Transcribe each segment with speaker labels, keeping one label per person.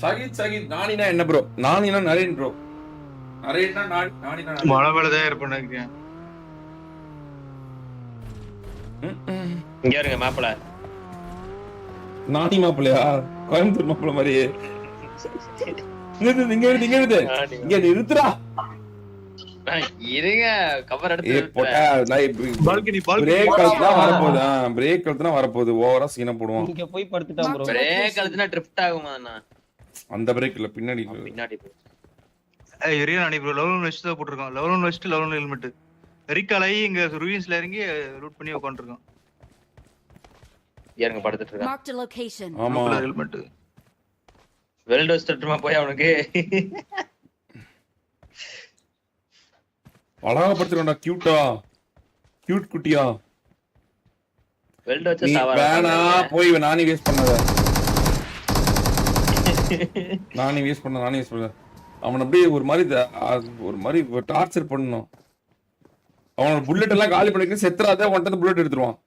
Speaker 1: சாகித் நானினா என்ன bro? நானினா Naren bro. நரேன்னா நானினா
Speaker 2: மழை மேலதான் இருப்பேன்.
Speaker 3: இங்க இருங்க மாப்பிள.
Speaker 1: நானி மாப்பிளையா? கோயம்புத்தூர் மாப்பிள மாதிரியே. இங்க நிறுத்துறா.
Speaker 3: இருங்க கவர் எடுத்து
Speaker 1: பிரேக் கழுத்துனா வரப்போகுது. ஓவரா சீனை போடுவான்.
Speaker 4: இங்க போய் படுத்துட்டான் ப்ரோ.
Speaker 3: பிரேக் கழுத்துனா ட்ரிப்ட் ஆகுமா அண்ணா?
Speaker 1: அந்த பிரேக் இல்ல, பின்னாடி
Speaker 3: பின்னாடி போ.
Speaker 2: எரியா நானி ப்ரோ லெவல் 1 வெஸ்ட் தான் போட்டுருக்கான். Level 1 vest level 1 helmet. ரிகாலை இங்க ரூயின்ஸ்ல இறங்கி லூட் பண்ணி உட்கார்ந்திருக்கான்.
Speaker 3: இறங்க படுத்துட்டு இருக்கான்.
Speaker 5: Marked a location.
Speaker 1: ஆமா
Speaker 2: ஹெல்மெட்.
Speaker 3: வெல்ட் வெஸ்ட்மா போய் அவனுக்கு.
Speaker 1: அழகா படுத்துறடா. கியூட் குட்டியா.
Speaker 3: வெல்ட் வச்ச சாவா.
Speaker 1: வேணா போய் நானி வேஸ்ட் பண்ணாத. நானி வேஸ்ட் பண்ண. அவன் அப்படியே ஒரு மாதிரி டார்ச்சர் பண்ணணும். அவனோட புல்லட் எல்லாம் காலி பண்ணிட்டு செத்துறாத அவன்கிட்ட புல்லட் எடுத்துருவான்.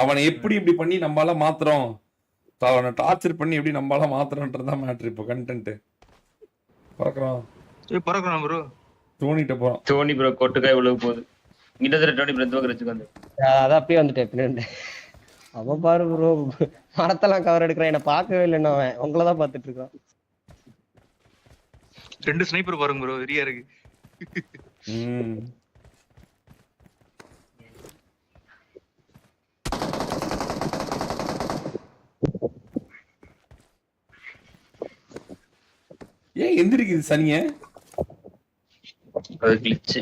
Speaker 1: அவனை எப்படி இப்படி பண்ணி நம்மளால மாத்துறோம், அவனை டார்ச்சர் பண்ணி எப்படி நம்மளால மாத்துறோன்றதுதான் மேட்ரு. இப்போ கண்டென்ட் பறக்குறான்
Speaker 2: ப்ரோ.
Speaker 1: தோனிட்ட போறான்.
Speaker 3: தோனி ப்ரோ கொட்டுக்காய் உள்ள போகுது. கிட்டத்தட்ட டோனி ப்ரோ தோக்க வச்சுக்கு வந்து
Speaker 4: அதான் அப்படியே வந்துட்டேன் பின்னாடி. அவன் பாரு ப்ரோ மரத்தெல்லாம் கவர் எடுக்கிறான். என்ன பார்க்கவே இல்லைன்னு அவன் உங்களை தான் பார்த்துட்டு இருக்கான்.
Speaker 2: 2 ஸ்னைப்பர் பாருங்க ப்ரோ, வெறியா இருக்கு.
Speaker 1: ஏன் எந்திரிக்குது சனிய?
Speaker 3: அது கிளிட்ச்.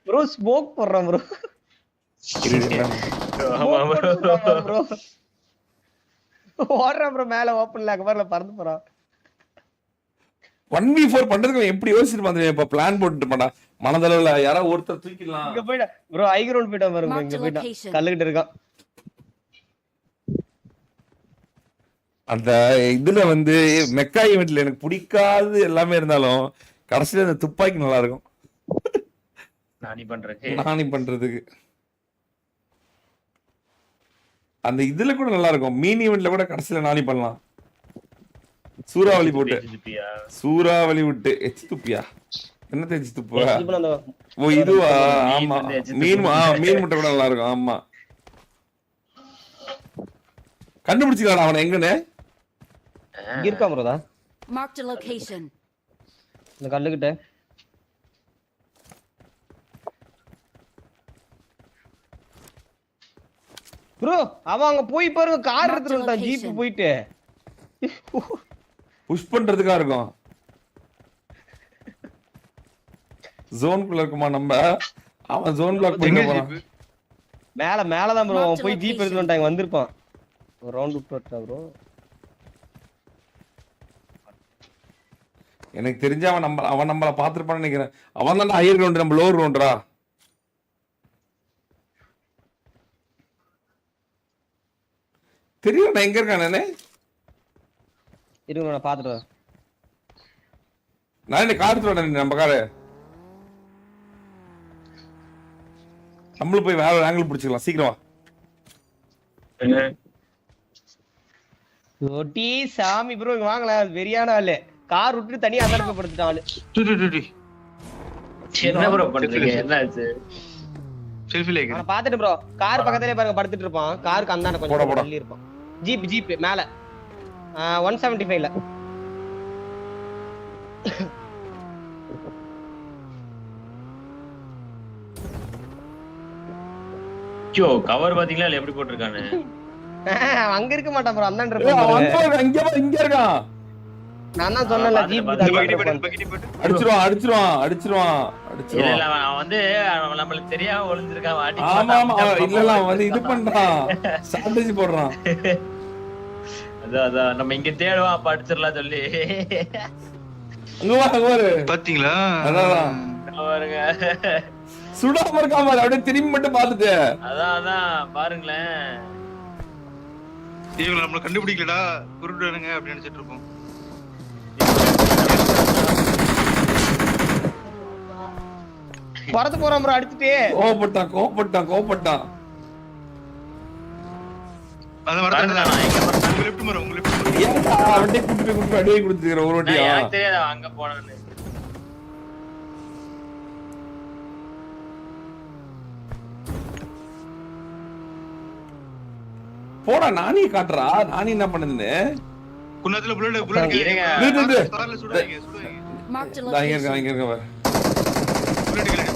Speaker 4: ப்ரோ ஸ்மோக் போடுறான் ப்ரோ. ப்ரோ ஓடுறான் ப்ரோ மேல ஓப்பன்ல கவர்ல பறந்து போறான்.
Speaker 1: 1v4 பண்றதுக்கு எப்படி யோசிச்சு பாத்தீங்க? இப்ப பிளான் போட்டுட்டு பண்ணா மனதளவுல யாராவது ஒருத்தர் தூக்கிடலாம்.
Speaker 4: இங்க போய்டா ப்ரோ. ஹை கிரவுண்ட் போய்டா பாருங்க. இங்க போய்டா கல்லுகிட்ட இருக்கான்.
Speaker 1: அந்த இதுல வந்து மெக்கா ஈவென்ட்ல எனக்கு பிடிக்காது எல்லாமே இருந்தாலும் கடைசியில அந்த துப்பாக்கி நல்லா இருக்கும். நானி பண்றதுக்கு அந்த இதுல கூட நல்லா இருக்கும். மீன் ஈவென்ட்ல கூட கடைசியில நானி பண்ணலாம். சூறாவளி போட்டு சூறாவளி விட்டு எச்சு துப்பியா? என்ன தேய்ச்சி துப்புவா? ஓ இதுவா? ஆமா மீன் முட்டை கூட நல்லா இருக்கும். ஆமா கண்டுபிடிச்சிக்கலாம் அவனை எங்கன்னு.
Speaker 4: இருக்கா ப்ரோதா?
Speaker 5: Marked a location.
Speaker 4: இந்த கல்லுகிட்ட ப்ரோ அவன் அங்க போய் பாருங்க. கார் எடுத்துட்டு வந்துட்டான். ஜீப் போயிட்டு
Speaker 1: புஷ் பண்றதுக்கா இருக்கும். ஜோன்குள்ள இருக்குமா நம்ம? அவன் ஜோன் பிளாக் பண்ணி போறான்.
Speaker 4: மேலதான் ப்ரோ. அவன் போய் ஜீப் எடுத்துட்டு வந்துட்டாங்க. வந்திருப்பான். ஒரு ரவுண்ட் விட்டு வரட்டா ப்ரோ?
Speaker 1: எனக்கு தெரிஞ்ச அவன் நம்மள பாத்துருப்பான்னு நினைக்கிறேன். அவன் தான் ஹையர் கிரவுண்ட், நம்ம லோவர் கிரவுண்டரா? தெரியும் நான் எங்க இருக்கானே.
Speaker 4: இருங்க நான் பாத்துட்டு வரேன்.
Speaker 1: நான் கார் எடுத்துட்டு நம்ம காரு. நம்மளும் போய் வேற ஒரு ஆங்கிள் பிடிச்சிக்கலாம். சீக்கிரமா
Speaker 4: ஓட்டி சாமி ப்ரோ இங்க வாங்கல. வெறியான ஆளு. கார் விட்டு தனியா அந்த படுத்துட்டான் ஆளு.
Speaker 3: என்ன ப்ரோ பண்றீங்க? என்னாச்சு?
Speaker 2: செல்ஃபி லைக்
Speaker 4: நான் பாத்துட்டு ப்ரோ. கார் பக்கத்துலயே பாருங்க படுத்துட்டு இருப்பான். காருக்கு அந்தாண்ட கொஞ்சம் தள்ளி இருப்பான். ஜீப் மேல 175ல.
Speaker 3: யோ கவர் பாத்தீங்களா இல்ல எப்படி போட்டுருக்கானே?
Speaker 4: அங்க இருக்க மாட்டான் ப்ரோ. அந்தாண்ட இருப்பான்.
Speaker 1: இங்க இருக்கான்.
Speaker 4: நான் தான் சொன்னல ஜீப்
Speaker 1: அடிச்சிருவான்.
Speaker 3: இல்ல அவன் வந்து நம்மளுக்கு தெரியாம ஒளிஞ்சிருக்கான்.
Speaker 1: ஆமா இல்ல அவன் வந்து இது பண்றான். ஸ்ட்ராட்டஜி போடுறான்.
Speaker 3: அதான் நம்ம இங்க தேடுவான். அப்ப அடிச்சிடலாம் சொல்லி
Speaker 2: பாத்தீங்களா?
Speaker 1: அதான்
Speaker 3: பாருங்க
Speaker 1: சுடாம இருக்காம அப்படியே திரும்பி மட்டும் பாத்துட்டு.
Speaker 3: அதான் பாருங்களேன்.
Speaker 2: இவங்க நம்மள கண்டுபிடிக்கலடா குருடுங்க அப்படி நினைச்சிட்டு இருப்போம்.
Speaker 4: பறந்து போறான் ப்ரோ அடிச்சுட்டு.
Speaker 1: கோபப்பட்டான்.
Speaker 2: அந்த மரத்துல
Speaker 3: நான் எங்க போறேன்?
Speaker 2: உங்க லெஃப்ட் மரம்
Speaker 1: ஏன்டா அவன்டே கூட்டி போய் அடியே கொடுத்துக்கிற ஒரு வாட்டியா?
Speaker 3: எனக்கு தெரியாது அவன் அங்க போனான்னு.
Speaker 1: போடா நானே காட்டுறா. நானே என்ன பண்ணுதுன்னு
Speaker 2: குன்னத்துல புல்லட்
Speaker 3: இருங்க.
Speaker 2: ஸ்டார்ல சுடுவாங்க.
Speaker 5: Marked a
Speaker 1: நான் இங்க
Speaker 5: location.
Speaker 1: இருக்கேன் பாரு.
Speaker 2: புல்லட் கிளைட்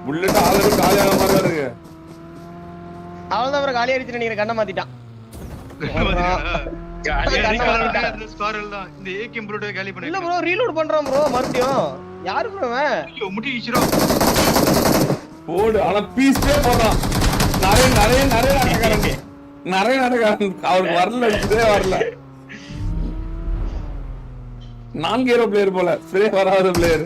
Speaker 1: புல்லட் ஆல்ரெடி காலியான மாதிரி தான் இருக்கு.
Speaker 4: அவள்தான் ப்ரோ காலி அடிச்சு நினைக்கிறேன். கண்ணை மாத்திட்டான்.
Speaker 2: ஸ்கார் எல்லாம் இந்த ஏகேம் புல்லட் காலி
Speaker 4: இல்ல
Speaker 2: பண்ணிட்டேன்.
Speaker 4: ப்ரோ ரீலோட் பண்றான் ப்ரோ மறுபடியும். யாரு ப்ரோ அவன்?
Speaker 2: ஐயோ முட்டி இச்சிரோ.
Speaker 1: போடு. ஆனா பீஸ்டே போறான். நிறைய நடக்காரன். அவருக்கு வரல. இதே வரல. 4 ஹீரோ பிளேயர் போல. ஸ்ப்ரே வராத பிளேயர்.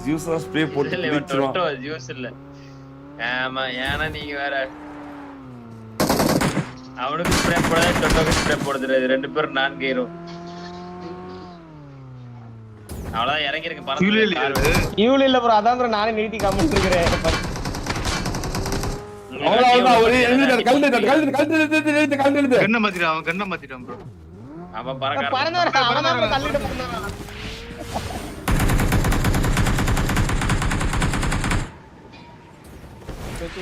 Speaker 1: ஜூஸா ஸ்ப்ரே போட்டு பிடிச்சிரும்.
Speaker 3: ஜூஸ் இல்ல. ஆமா ஏன்னா நீங்க வேற அவனுக்கு ஸ்ப்ரே போடாத டொட்டோக்கு ஸ்ப்ரே போடுறது. 2 பேரும் 4 ஹீரோ. அவ்வளவுதான் இறங்கி இருக்கு பறந்து.
Speaker 4: இவளு இல்ல ப்ரோ. அதான் ப்ரோ நானே நிறுத்தி கமெண்ட் இருக்கிறேன்.
Speaker 1: அவ்வளவுதான். ஒரு கழுத்து
Speaker 2: கண்ணை மாத்திட்டான். அவன் கண்ணை மாத்திட்டான் ப்ரோ.
Speaker 3: அவன் பறக்க
Speaker 4: பறந்தவன் அவன் தான் ப்ரோ கல்லிட்டு பறந்தவன்.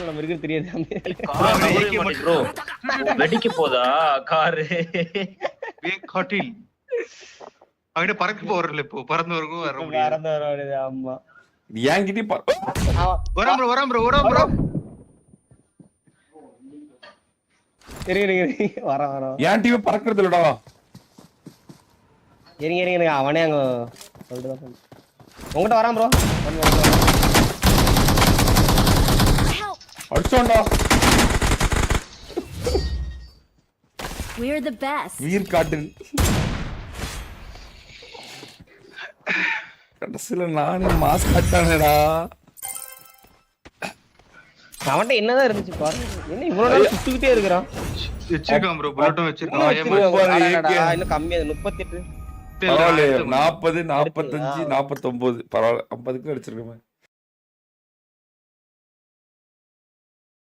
Speaker 4: நம்ம இருக்கு தெரியாது.
Speaker 3: ப்ரோ வெடிக்க போதா காரு?
Speaker 2: ஹோட்டல் அவங்கிட்ட பறக்க போறல இப்போ பறந்து வரவும் வர முடியாது.
Speaker 4: பறந்து வர முடியாது. ஆமா
Speaker 1: என்கிட்ட
Speaker 2: வராம் ப்ரோ.
Speaker 4: இருங்க வர
Speaker 1: என் டீம் பறக்கிறது இல்லடா.
Speaker 4: இருங்க அவனே அங்க சொல்லிட்டு தான் உங்ககிட்ட வரான் ப்ரோ.
Speaker 1: அடிச்சோண்டா.
Speaker 5: We're the best.
Speaker 1: வீர் காட்டில் கடைசியில நானே மாஸ்க் கட்டானேடா.
Speaker 4: அவன்கிட்ட என்னதான் இருந்துச்சு பாருங்க. என்ன இவ்வளவு நேரம் சுத்திக்கிட்டே இருக்கிறான்.
Speaker 2: வச்சிருக்கான் ப்ரோ. புல்லட்டும் வச்சிருக்கான்.
Speaker 4: இன்னும் கம்மியா 38.
Speaker 1: பரவாயில்ல. 40 45 49 பரவாயில்ல. 50க்கு அடிச்சிருக்கேன்.